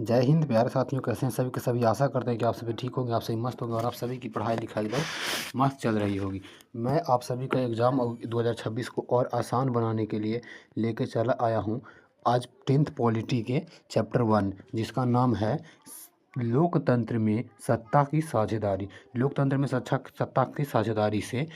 जय हिंद प्यारे साथियों, कैसे हैं सभी के सभी। आशा करते हैं कि आप सभी ठीक होंगे, आप सभी मस्त होंगे और आप सभी की पढ़ाई लिखाई एकदम मस्त चल रही होगी। मैं आप सभी का एग्ज़ाम 2026 को और आसान बनाने के लिए लेके चला आया हूँ आज 10th पॉलिटी के चैप्टर 1, जिसका नाम है लोकतंत्र में सत्ता की साझेदारी। लोकतंत्र में सत्ता की साझेदारी से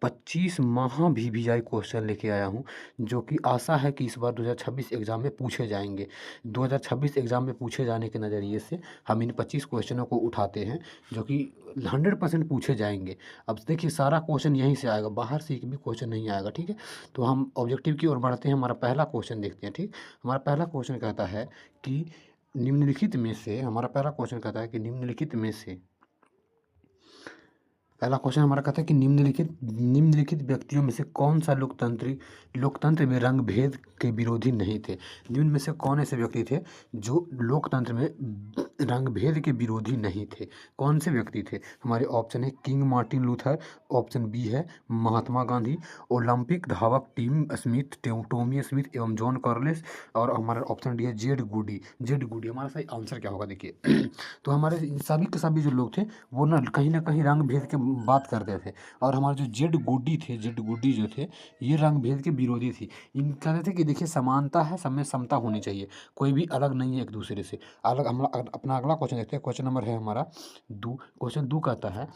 25 महाभिभिजाई क्वेश्चन लेके आया हूँ, जो कि आशा है कि इस बार 2026 एग्ज़ाम में पूछे जाएंगे। 2026 एग्ज़ाम में पूछे जाने के नज़रिए से हम इन 25 क्वेश्चनों को उठाते हैं, जो कि 100% पूछे जाएंगे। अब देखिए, सारा क्वेश्चन यहीं से आएगा, बाहर से एक भी क्वेश्चन नहीं आएगा, ठीक है। तो हम ऑब्जेक्टिव की ओर बढ़ते हैं। हमारा पहला क्वेश्चन देखते हैं, ठीक। हमारा पहला क्वेश्चन कहता है कि निम्नलिखित में से हमारा पहला क्वेश्चन कहता है कि निम्नलिखित में से पहला क्वेश्चन हमारा कहता है कि निम्नलिखित व्यक्तियों में से कौन सा लोकतंत्र में रंग भेद के विरोधी नहीं थे। निम्न में से कौन ऐसे व्यक्ति थे जो लोकतंत्र में रंग भेद के विरोधी नहीं थे। कौन से व्यक्ति थे? हमारे ऑप्शन है King Martin Luther, option B है महात्मा गांधी, ओलंपिक धावक टॉमी स्मिथ एवं जॉन कॉर्लिस, और हमारा ऑप्शन डी है जेड गुडी। हमारा सही आंसर क्या होगा देखिए। तो हमारे सभी के सभी जो लोग थे वो ना कहीं रंग भेद के बात करते थे, और हमारे जो जेड गुड्डी जो थे, ये रंग भेद के विरोधी थी। इन कहते थे कि देखिए, समानता है, सब में समता होनी चाहिए, कोई भी अलग नहीं है एक दूसरे से। अलग हम अपना अगला क्वेश्चन देखते हैं। क्वेश्चन नंबर है हमारा क्वेश्चन 2 कहता है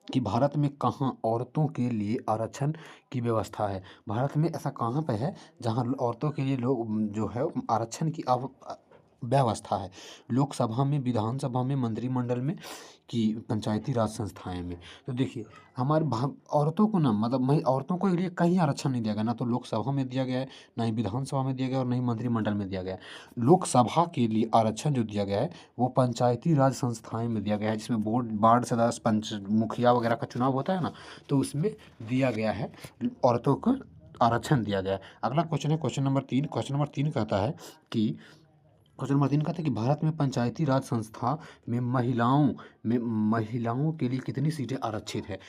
कि भारत में कहाँ औरतों के लिए आरक्षण की व्यवस्था है। भारत में ऐसा कहाँ पे है जहाँ औरतों के लिए लोग जो है आरक्षण की व्यवस्था है। लोकसभा में, विधानसभा में, मंत्रिमंडल में, कि पंचायती राज संस्थाएं में। तो देखिए, हमारे औरतों को ना, मतलब औरतों को लिए कहीं आरक्षण नहीं दिया गया, ना तो लोकसभा में दिया गया है, ना ही विधानसभा में दिया गया, और ना ही मंत्रिमंडल में दिया गया है। लोकसभा के लिए आरक्षण जो दिया गया है वो पंचायती राज संस्थाएं में दिया गया है, जिसमें वार्ड सदस्य, पंच, मुखिया वगैरह का चुनाव होता है ना, तो उसमें दिया गया है, औरतों को आरक्षण दिया गया है। अगला क्वेश्चन है क्वेश्चन नंबर 3। क्वेश्चन नंबर 3 कहता है कि क्वेश्चन नंबर 3 कहता है कि भारत में पंचायती राज संस्था में महिलाओं के लिए कितनी सीटें आरक्षित है।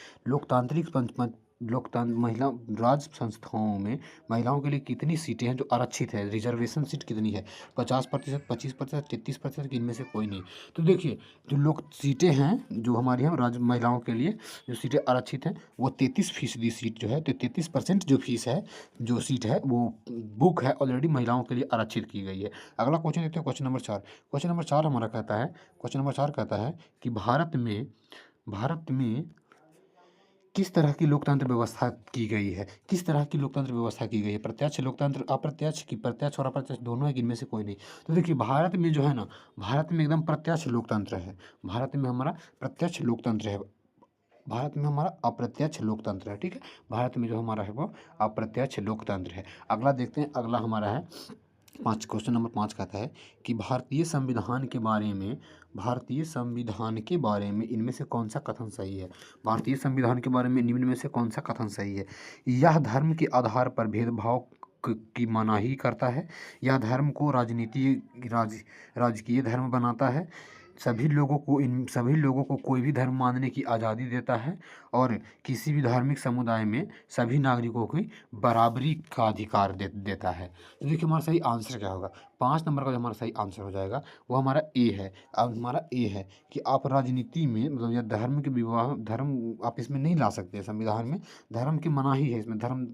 महिला राज संस्थाओं में महिलाओं के लिए कितनी सीटें हैं जो आरक्षित है। रिजर्वेशन सीट कितनी है? 50%, 25%, 33%, कि इनमें से कोई नहीं। तो देखिए, जो लोग सीटें हैं जो हमारी हैं महिलाओं के लिए जो सीटें आरक्षित हैं, वो 33% सीट जो है, तो 33% जो फीस है, जो सीट है, वो बुक है, ऑलरेडी महिलाओं के लिए आरक्षित की गई है। अगला क्वेश्चन देखते हैं, क्वेश्चन नंबर 4। क्वेश्चन नंबर 4 हमारा कहता है, क्वेश्चन नंबर 4 कहता है कि भारत में किस तरह की लोकतंत्र व्यवस्था की गई है। किस तरह की लोकतंत्र व्यवस्था की गई है? प्रत्यक्ष लोकतंत्र, अप्रत्यक्ष, की प्रत्यक्ष और अप्रत्यक्ष दोनों है, कि इनमें से कोई नहीं। तो देखिए, भारत में जो है ना, भारत में एकदम प्रत्यक्ष लोकतंत्र है। भारत में हमारा प्रत्यक्ष लोकतंत्र है। भारत में हमारा अप्रत्यक्ष लोकतंत्र है, ठीक है। भारत में जो हमारा है वो अप्रत्यक्ष लोकतंत्र है। अगला देखते हैं, अगला हमारा है 5। क्वेश्चन नंबर 5 कहता है कि भारतीय संविधान के बारे में इनमें से कौन सा कथन सही है। भारतीय संविधान के बारे में निम्न में से कौन सा कथन सही है? यह धर्म के आधार पर भेदभाव की मनाही करता है। यह धर्म को राजकीय धर्म बनाता है। सभी लोगों को कोई भी धर्म मानने की आज़ादी देता है, और किसी भी धार्मिक समुदाय में सभी नागरिकों की बराबरी का अधिकार देता है। तो देखिए, हमारा सही आंसर क्या होगा? 5 नंबर का जो हमारा सही आंसर हो जाएगा वो हमारा ए है। अब हमारा ए है कि आप राजनीति में, मतलब या धर्म आप इसमें नहीं ला सकते। संविधान में धर्म की मनाही है। इसमें धर्म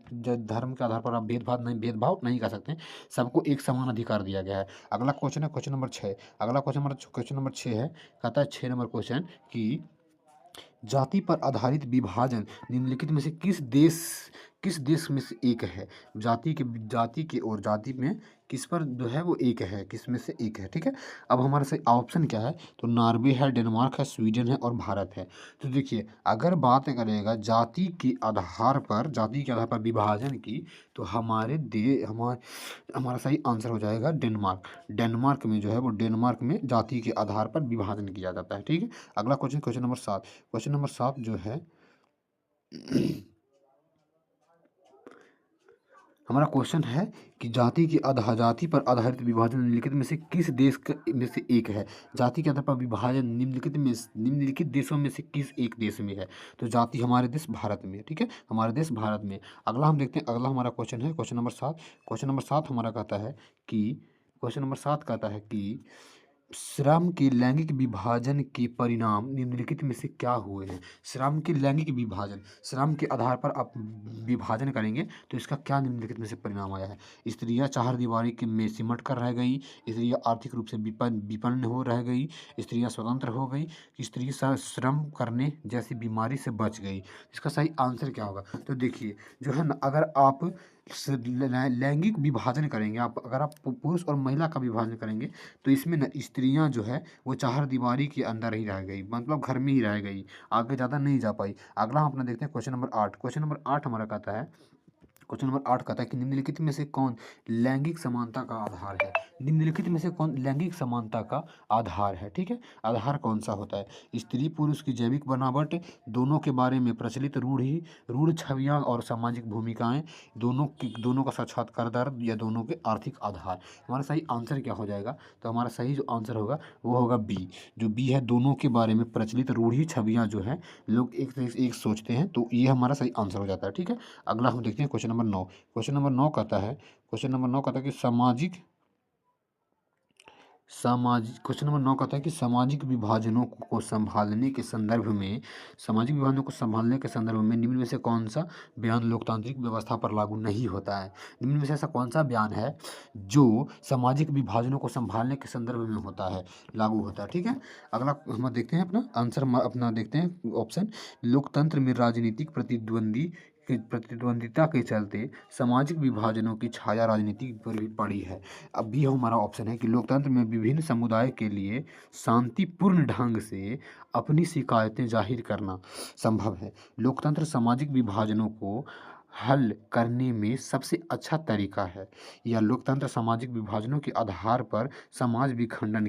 के आधार पर आप भेदभाव नहीं कर सकते। सबको एक समान अधिकार दिया गया है। अगला क्वेश्चन है क्वेश्चन नंबर 6। अगला क्वेश्चन नंबर 6 है, कहता है 6 नंबर क्वेश्चन कि जाति पर आधारित विभाजन निम्नलिखित में से किस देश में से एक है। जाति में किस पर जो है वो एक है, किस में से एक है, ठीक है। अब हमारा सही ऑप्शन क्या है? तो नॉर्वे है, डेनमार्क है, स्वीडन है और भारत है। तो देखिए, अगर बात करेगा जाति के आधार पर विभाजन की, तो हमारा सही आंसर हो जाएगा डेनमार्क। डेनमार्क में जो है वो डेनमार्क में जाति के आधार पर विभाजन किया जाता है, ठीक है। अगला question, question number 7। Question number 7 जो है हमारा क्वेश्चन है कि जाति पर आधारित विभाजन निम्नलिखित में से किस देश में से एक है। जाति के आधार पर विभाजन निम्नलिखित देशों में से किस एक देश में है? तो जाति हमारे देश भारत में है, ठीक है, हमारे देश भारत में। अगला हम देखते हैं, अगला हमारा क्वेश्चन है क्वेश्चन नंबर 7। क्वेश्चन नंबर 7 हमारा कहता है कि श्रम के लैंगिक विभाजन के परिणाम निम्नलिखित में से क्या हुए हैं? श्रम के लैंगिक विभाजन, श्रम के आधार पर आप विभाजन करेंगे तो इसका क्या निम्नलिखित में से परिणाम आया है? स्त्रियां चारदीवारी के में सिमट कर रह गई, स्त्रियां आर्थिक रूप से विपन्न हो रह गई, स्त्रियां स्वतंत्र हो गई, स्त्री श्रम करने जैसी बीमारी से बच गई। इसका सही आंसर क्या होगा? तो देखिए जो है ना, अगर आप लैंगिक विभाजन करेंगे, आप अगर आप पुरुष और महिला का विभाजन करेंगे तो इसमें न स्त्रियां जो है वो चारदीवारी के अंदर ही रह गई, मतलब घर में ही रह गई, आगे ज़्यादा नहीं जा पाई। अगला हम अपना देखते हैं क्वेश्चन नंबर 8। क्वेश्चन नंबर 8 हमारा कहता है, क्वेश्चन नंबर 8 कहता है कि निम्नलिखित में से कौन लैंगिक समानता का आधार है? निम्नलिखित में से कौन लैंगिक समानता का आधार है? ठीक है, आधार कौन सा होता है? स्त्री पुरुष की जैविक बनावट, दोनों के बारे में प्रचलित रूढ़ छवियां और सामाजिक भूमिकाएं, दोनों का साक्षात्कार दर, या दोनों के आर्थिक आधार। हमारा सही आंसर क्या हो जाएगा? तो हमारा सही जो आंसर होगा वो होगा बी। जो बी है, दोनों के बारे में प्रचलित रूढ़ी छवियां जो है लोग एक सोचते हैं, तो ये हमारा सही आंसर हो जाता है। ठीक है, अगला हम देखते हैं क्वेश्चन नंबर 9। क्वेश्चन नंबर 9 कहता है कि क्वेश्चन नंबर 9 कहता है कि सामाजिक विभाजनों को संभालने के संदर्भ में निम्न में से कौन सा बयान लोकतांत्रिक व्यवस्था पर लागू नहीं होता है? निम्न में से ऐसा कौन सा बयान है जो सामाजिक विभाजनों को संभालने के संदर्भ में होता है, लागू होता है? ठीक है, अगला हम देखते हैं अपना आंसर, अपना देखते हैं ऑप्शन। लोकतंत्र में राजनीतिक प्रतिद्वंदिता के चलते सामाजिक विभाजनों की छाया राजनीति पर भी पड़ी है। अब भी हमारा ऑप्शन है कि लोकतंत्र में विभिन्न समुदाय के लिए शांतिपूर्ण ढंग से अपनी शिकायतें जाहिर करना संभव है। लोकतंत्र सामाजिक विभाजनों को हल करने में सबसे अच्छा तरीका है, या लोकतंत्र सामाजिक विभाजनों के आधार पर समाज विखंडन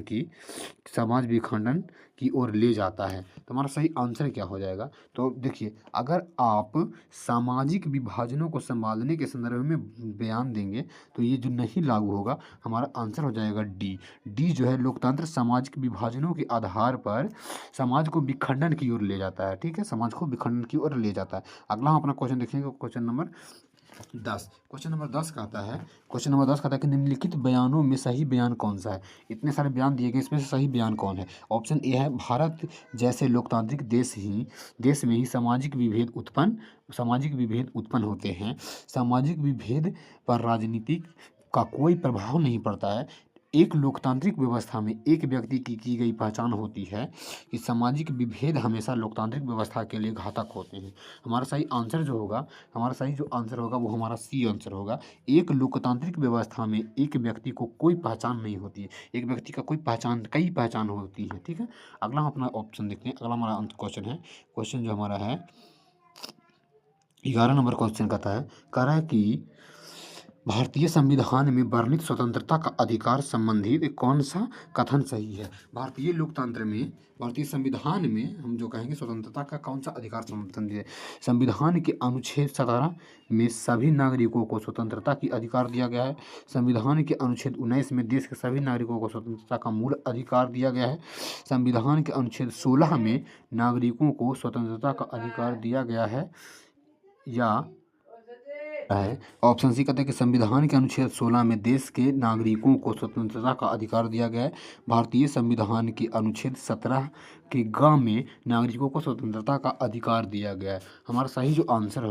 की ओर ले जाता है। तो हमारा सही आंसर क्या हो जाएगा? तो देखिए, अगर आप सामाजिक विभाजनों को संभालने के संदर्भ में बयान देंगे तो ये जो नहीं लागू होगा, हमारा आंसर हो जाएगा डी। डी जो है, लोकतंत्र सामाजिक विभाजनों के आधार पर समाज को विखंडन की ओर ले जाता है। ठीक है, समाज को विखंडन की ओर ले जाता है। अगला हम अपना क्वेश्चन देखेंगे, क्वेश्चन नंबर 10। क्वेश्चन नंबर 10 कहता है कि निम्नलिखित बयानों में सही बयान कौन सा है? इतने सारे बयान दिए गए, इसमें से सही बयान कौन है? ऑप्शन ए है, भारत जैसे लोकतांत्रिक देश में ही सामाजिक विभेद उत्पन्न होते हैं। सामाजिक विभेद पर राजनीति का कोई प्रभाव नहीं पड़ता है। एक लोकतांत्रिक व्यवस्था में एक व्यक्ति की गई पहचान होती है कि सामाजिक विभेद हमेशा लोकतांत्रिक व्यवस्था के लिए घातक होते हैं। हमारा सही जो आंसर होगा वो हमारा सी आंसर होगा। एक लोकतांत्रिक व्यवस्था में एक व्यक्ति को कोई पहचान नहीं होती है, एक व्यक्ति का कई पहचान होती है। ठीक है, अगला हम अपना ऑप्शन देखते हैं। अगला हमारा क्वेश्चन है, क्वेश्चन जो हमारा है 11 नंबर क्वेश्चन कह रहा है कि भारतीय संविधान में वर्णित स्वतंत्रता का अधिकार संबंधित कौन सा कथन सही है? भारतीय संविधान में हम जो कहेंगे स्वतंत्रता का कौन सा अधिकार संबंधित है? संविधान के अनुच्छेद 17 में सभी नागरिकों को स्वतंत्रता की अधिकार दिया गया है। संविधान के अनुच्छेद 19 में देश के सभी नागरिकों को स्वतंत्रता का मूल अधिकार दिया गया है। संविधान के अनुच्छेद 16 में नागरिकों को स्वतंत्रता का अधिकार दिया गया है, या है ऑप्शन सी कहते हैं कि संविधान के अनुच्छेद 16 में देश के नागरिकों को स्वतंत्रता का अधिकार दिया गया है। भारतीय संविधान के अनुच्छेद 17 के ग में नागरिकों को स्वतंत्रता का अधिकार दिया गया है। हमारा सही आंसर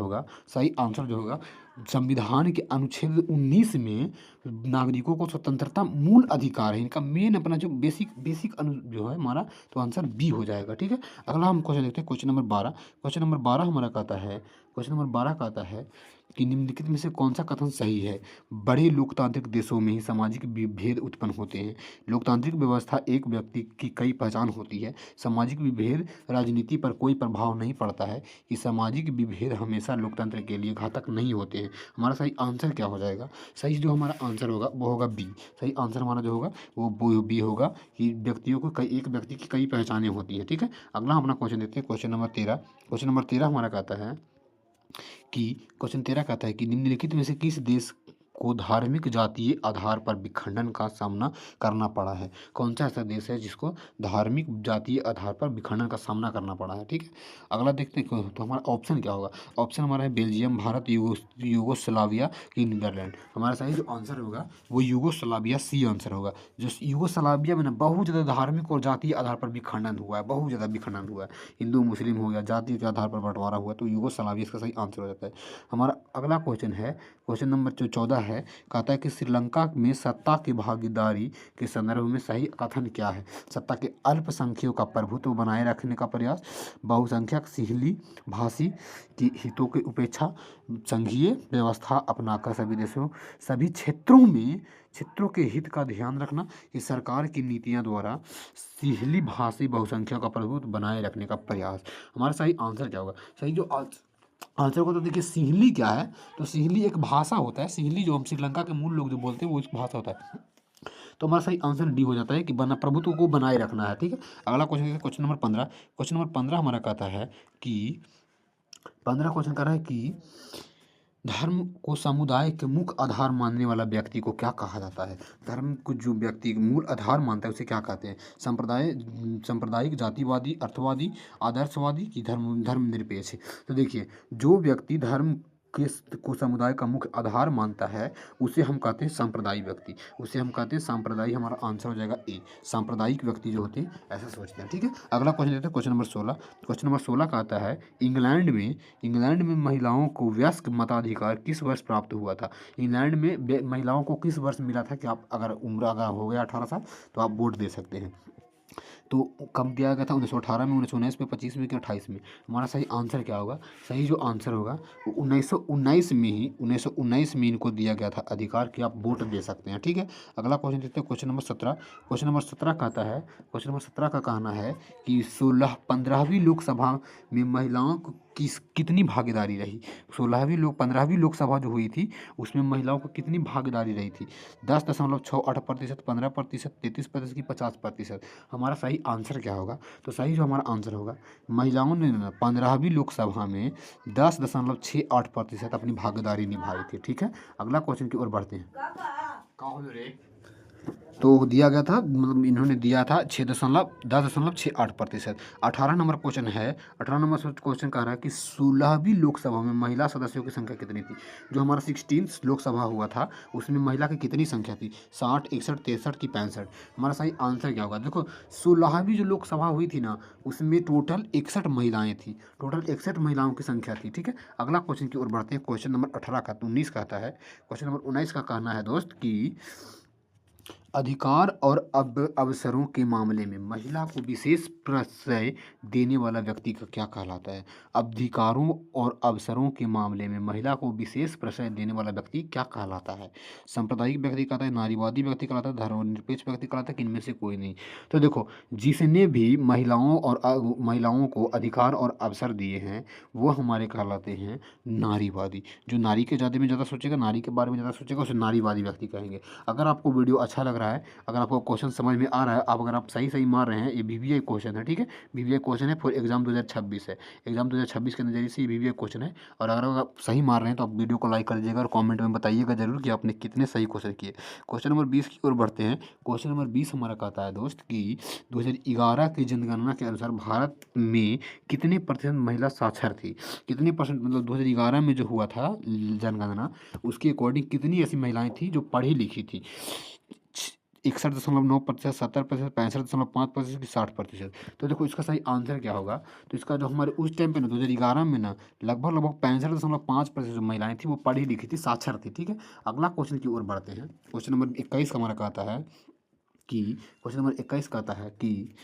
जो होगा संविधान के अनुच्छेद 19 में नागरिकों को स्वतंत्रता मूल अधिकार है, इनका मेन अपना जो बेसिक जो है हमारा, तो आंसर बी हो जाएगा। ठीक है, अगला हम क्वेश्चन देखते हैं, क्वेश्चन नंबर 12। क्वेश्चन नंबर 12 हमारा कहता है कि निम्नलिखित में से कौन सा कथन सही है? बड़े लोकतांत्रिक देशों में ही सामाजिक विभेद उत्पन्न होते हैं। लोकतांत्रिक व्यवस्था एक व्यक्ति की कई पहचान होती है। सामाजिक विभेद राजनीति पर कोई प्रभाव नहीं पड़ता है। कि सामाजिक विभेद हमेशा लोकतंत्र के लिए घातक नहीं होते हैं। हमारा सही आंसर क्या हो जाएगा? सही जो हमारा आंसर होगा वो होगा बी। सही आंसर हमारा जो होगा वो बी होगा कि एक व्यक्ति की कई पहचानें होती है। ठीक है, अगला हम अपना क्वेश्चन देखते हैं, क्वेश्चन नंबर 13। क्वेश्चन नंबर 13 हमारा कहता है कि निम्नलिखित में से किस देश को धार्मिक जातीय आधार पर विखंडन का सामना करना पड़ा है? कौन सा ऐसा देश है जिसको धार्मिक जातीय आधार पर विखंडन का सामना करना पड़ा है? ठीक है, अगला देखते हैं तो हमारा ऑप्शन क्या होगा। ऑप्शन हमारा है बेल्जियम, भारत, यूगोस्लाविया की नीदरलैंड। हमारा सही जो आंसर होगा वो यूगोस्लाविया, सी आंसर होगा। जो यूगोस्लाविया में ना बहुत ज़्यादा धार्मिक और जातीय आधार पर विखंडन हुआ है, बहुत ज़्यादा विखंडन हुआ है, हिंदू मुस्लिम हो गया, जाति के आधार पर बंटवारा हुआ, तो यूगोस्लाविया इसका सही आंसर हो जाता है। हमारा अगला क्वेश्चन है, क्वेश्चन नंबर जो 14 है, कहता है कि श्रीलंका में सत्ता की भागीदारी के संदर्भ में सही कथन क्या है? सत्ता के अल्पसंख्यकों का प्रभुत्व बनाए रखने का प्रयास, बहुसंख्यक सिहली भाषी की हितों की उपेक्षा, संघीय व्यवस्था अपनाकर सभी क्षेत्रों के हित का ध्यान रखना, कि सरकार की नीतियां द्वारा सिहली भाषी बहुसंख्यक का प्रभुत्व बनाए रखने का प्रयास। हमारा सही आंसर क्या होगा? सही जो आंसर को तो देखिए, सिहली क्या है, तो सिहली एक भाषा होता है। सिहली जो हम श्रीलंका के मूल लोग जो बोलते हैं वो एक भाषा होता है। तो हमारा सही आंसर डी हो जाता है कि बना प्रभुत्व को बनाए रखना है। ठीक है, अगला क्वेश्चन है क्वेश्चन नंबर 15। क्वेश्चन नंबर 15 हमारा कहता है कि 15 क्वेश्चन कर रहा है कि धर्म को समुदाय के मुख्य आधार मानने वाला व्यक्ति को क्या कहा जाता है? धर्म को जो व्यक्ति मूल आधार मानता है उसे क्या कहते हैं? सांप्रदायिक, जातिवादी, अर्थवादी, आदर्शवादी की धर्मनिरपेक्ष। तो देखिए, जो व्यक्ति धर्म को समुदाय का मुख्य आधार मानता है उसे हम कहते हैं सांप्रदायिक व्यक्ति, उसे हम कहते हैं सांप्रदायिक। हमारा आंसर हो जाएगा ए, सांप्रदायिक व्यक्ति जो होते हैं ऐसा सोचते हैं। ठीक है, अगला क्वेश्चन देते हैं क्वेश्चन नंबर 16। क्वेश्चन नंबर 16 का आता है, इंग्लैंड में महिलाओं को वयस्क मताधिकार किस वर्ष प्राप्त हुआ था? इंग्लैंड में महिलाओं को किस वर्ष मिला था कि आप अगर उम्र अगर हो गया 18 साल तो आप वोट दे सकते हैं? तो कब दिया गया था? 1918 में, 1919 में, 25 में कि 28 में? हमारा सही आंसर क्या होगा? सही जो आंसर होगा वो 1919 में इनको दिया गया था अधिकार कि आप वोट दे सकते हैं। ठीक है, अगला क्वेश्चन देखते हैं क्वेश्चन नंबर 17। क्वेश्चन नंबर 17 कहता है, क्वेश्चन नंबर 17 का कहना है कि 15वीं लोकसभा में महिलाओं को कितनी भागीदारी रही? 15वीं लोकसभा जो हुई थी उसमें महिलाओं को कितनी भागीदारी रही थी? 10.68%, 15%, 33% की 50%? हमारा सही आंसर क्या होगा? तो सही जो हमारा आंसर होगा, महिलाओं ने 15वीं लोकसभा में 10.68% अपनी भागीदारी निभाई थी। ठीक है, अगला क्वेश्चन की ओर बढ़ते हैं। तो दिया गया था, मतलब इन्होंने दिया था 10.68%। 18 नंबर क्वेश्चन है, 18 नंबर क्वेश्चन कह रहा है कि 16वीं लोकसभा में महिला सदस्यों की संख्या कितनी थी? जो हमारा 16 लोकसभा हुआ था उसमें महिला की कितनी संख्या थी? 60, 61, 63 की 65? हमारा सही आंसर क्या होगा? देखो, 16वीं जो लोकसभा हुई थी ना उसमें टोटल 61 महिलाएं थी, टोटल 61 महिलाओं की संख्या थी। ठीक है, अगला क्वेश्चन की ओर बढ़ते हैं। क्वेश्चन नंबर 18 का 19 कहता है, क्वेश्चन नंबर 19 का कहना है दोस्त कि अधिकार और अवसरों के मामले में महिला को विशेष प्रश्रय देने वाला व्यक्ति का क्या कहलाता है? अधिकारों और अवसरों के मामले में महिला को विशेष प्रश्रय देने वाला व्यक्ति क्या कहलाता है? सांप्रदायिक व्यक्ति कहलाता है, नारीवादी व्यक्ति कहलाता है, धर्मनिरपेक्ष व्यक्ति कहलाता है, कि इनमें से कोई नहीं? तो देखो, जिसने भी महिलाओं को अधिकार और अवसर दिए हैं वो हमारे कहलाते हैं नारीवादी। जो नारी के ज़्यादा में ज़्यादा सोचेगा, नारी के बारे में ज़्यादा सोचेगा उसे नारीवादी व्यक्ति कहेंगे। अगर आपको वीडियो अच्छा लग रहा है, अगर आपको क्वेश्चन समझ में आ रहा है, अगर आप सही मार रहे हैं, ये VVI क्वेश्चन है। ठीक है, VVI क्वेश्चन है फॉर एग्जाम 2026 है, एग्जाम 2026 के नज़रिए से ये VVI क्वेश्चन है। और अगर आप सही मार रहे हैं तो आप वीडियो को लाइक कर दीजिएगा और कमेंट में बताइएगा जरूर कि आपने कितने सही क्वेश्चन किए। क्वेश्चन नंबर 20 की ओर बढ़ते हैं। क्वेश्चन नंबर 20 हमारा कहता है दोस्त कि 2011 की जनगणना के अनुसार भारत में कितने % महिला साक्षर थी? कितने %, मतलब 2011 में जो हुआ था जनगणना उसके अकॉर्डिंग कितनी ऐसी महिलाएं थी जो पढ़ी लिखी थी? 61.9%, 70%, 65.5% की 60%? तो देखो, इसका सही आंसर क्या होगा? तो इसका जो हमारे उस टाइम पे ना 2011 में ना लगभग 65.5% जो महिलाएं थी वो पढ़ी लिखी थी, साक्षर थी। ठीक है, अगला क्वेश्चन की ओर बढ़ते हैं। क्वेश्चन नंबर 21 का हमारा कहता है कि क्वेश्चन नंबर 21 कहता है कि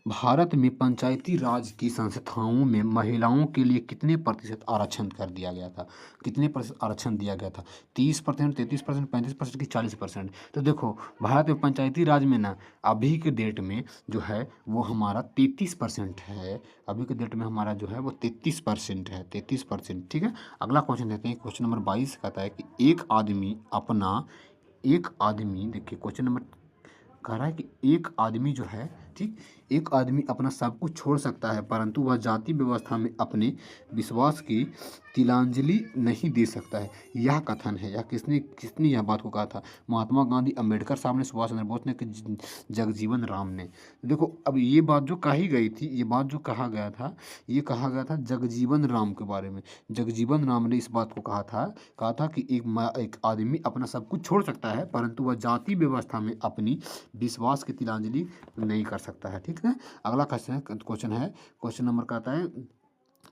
भारत में पंचायती राज की संस्थाओं में महिलाओं के लिए कितने % आरक्षण कर दिया गया था? कितने % आरक्षण दिया गया था? 30%, 33%, 35% की 40%? तो देखो, भारत में पंचायती राज में ना अभी के डेट में जो है वो हमारा 33% है। अभी के डेट में हमारा जो है वो 33% है, 33%। ठीक है, अगला क्वेश्चन देते हैं। क्वेश्चन नंबर 22 कहता है कि एक आदमी देखिए, क्वेश्चन नंबर कह रहा है कि एक आदमी जो है ठीक। एक आदमी अपना सब कुछ छोड़ सकता है परंतु वह जाति व्यवस्था में अपने विश्वास की तिलांजलि नहीं दे सकता है। यह कथन है, यह किसने किसने यह बात को कहा था? महात्मा गांधी, अम्बेडकर साहब ने, सुभाष चंद्र बोस ने कि जगजीवन राम ने। देखो अब ये बात जो कही गई थी, ये बात जो कहा गया था, ये कहा गया था जगजीवन राम के बारे में। जगजीवन राम ने इस बात को कहा था कि एक आदमी अपना सब कुछ छोड़ सकता है परंतु वह जाति व्यवस्था में अपनी विश्वास की तिलांजलि नहीं कर सकता है। ठीक है। अगला क्वेश्चन है क्वेश्चन नंबर का आता है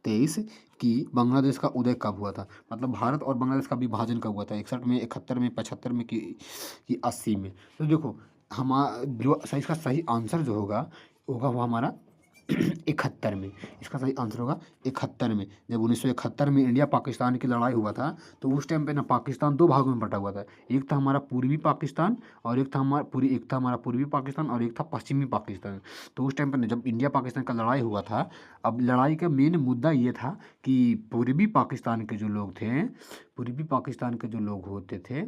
23 कि बांग्लादेश का उदय कब हुआ था? मतलब भारत और बांग्लादेश का विभाजन कब हुआ था? 61 में, 71 में, 75 में कि 80 में? तो देखो जो इसका सही आंसर जो होगा वो हमारा 71 में। इसका सही आंसर होगा 71 में। जब 1971 में इंडिया पाकिस्तान की लड़ाई हुआ था तो उस टाइम पे ना पाकिस्तान दो भागों में बटा हुआ था। एक था हमारा पूर्वी पाकिस्तान और एक था हमारा पूर्वी पाकिस्तान और एक था पश्चिमी पाकिस्तान। तो उस टाइम पर जब इंडिया पाकिस्तान का लड़ाई हुआ था, अब लड़ाई का मेन मुद्दा ये था कि पूर्वी पाकिस्तान के जो लोग थे, पूर्वी पाकिस्तान के जो लोग होते थे,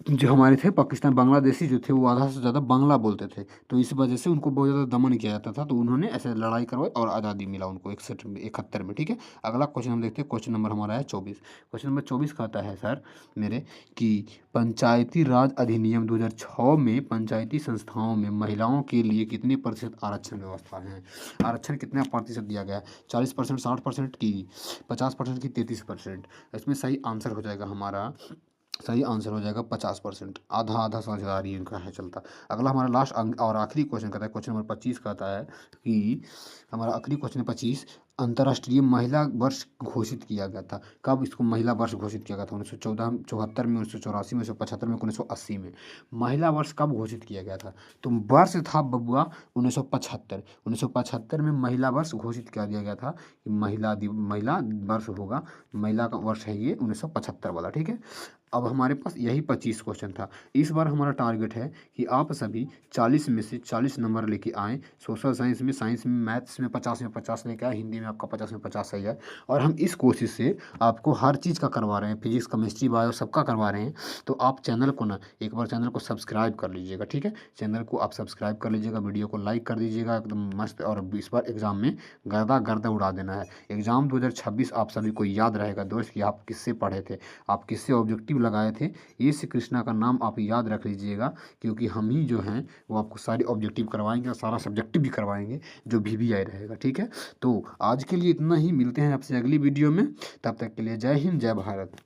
जो हमारे थे पाकिस्तान बांग्लादेशी जो थे, वो आधा से ज़्यादा बांग्ला बोलते थे। तो इस वजह से उनको बहुत ज़्यादा दमन किया जाता था। तो उन्होंने ऐसे लड़ाई करवाई और आज़ादी मिला उनको 61 में, 71 में। ठीक है। अगला क्वेश्चन हम देखते हैं। क्वेश्चन नंबर हमारा है 24। क्वेश्चन नंबर 24 कहता है सर मेरे कि पंचायती राज अधिनियम 2006 में पंचायती संस्थाओं में महिलाओं के लिए कितने प्रतिशत आरक्षण व्यवस्था है? आरक्षण कितना प्रतिशत दिया गया है? 40%, 60% की 50% की 33%? इसमें सही आंसर हो जाएगा हमारा, सही आंसर हो जाएगा 50%। आधा आधा साझेदारी इनका है चलता। अगला हमारा लास्ट और आखिरी क्वेश्चन कहता है, क्वेश्चन नंबर 25 कहता है कि हमारा आखिरी क्वेश्चन 25, अंतर्राष्ट्रीय महिला वर्ष घोषित किया गया था। कब इसको महिला वर्ष घोषित किया गया था? 1974 में, 1984 में, 1975 में, 1980 में? महिला वर्ष कब घोषित किया गया था? तो वर्ष था बबुआ 1975। 1975 में महिला वर्ष घोषित कर दिया गया था कि महिला वर्ष होगा, महिला का वर्ष है ये 1975 वाला। ठीक है। अब हमारे पास यही 25 क्वेश्चन था। इस बार हमारा टारगेट है कि आप सभी 40 में से 40 नंबर लेके आएँ। सोशल साइंस में, मैथ्स में 50 में 50 लेके आए, हिंदी में आपका 50 में 50 सही है। और हम इस कोशिश से आपको हर चीज़ का करवा रहे हैं, फिजिक्स, केमिस्ट्री, बायो सबका करवा रहे हैं। तो आप चैनल को ना एक बार चैनल को सब्सक्राइब कर लीजिएगा। ठीक है। चैनल को आप सब्सक्राइब कर लीजिएगा, वीडियो को लाइक कर दीजिएगा एकदम मस्त। और इस बार एग्ज़ाम में गर्दा उड़ा देना है। एग्ज़ाम 2026 आप सभी को याद रहेगा दोस्त कि आप किससे पढ़े थे, आप किससे ऑब्जेक्टिव लगाए थे। ये श्री कृष्णा का नाम आप याद रख लीजिएगा क्योंकि हम ही जो हैं वो आपको सारे ऑब्जेक्टिव करवाएंगे और सारा सब्जेक्टिव भी करवाएंगे जो VVI रहेगा। ठीक है। तो आज के लिए इतना ही, मिलते हैं आपसे अगली वीडियो में। तब तक के लिए जय हिंद, जय भारत।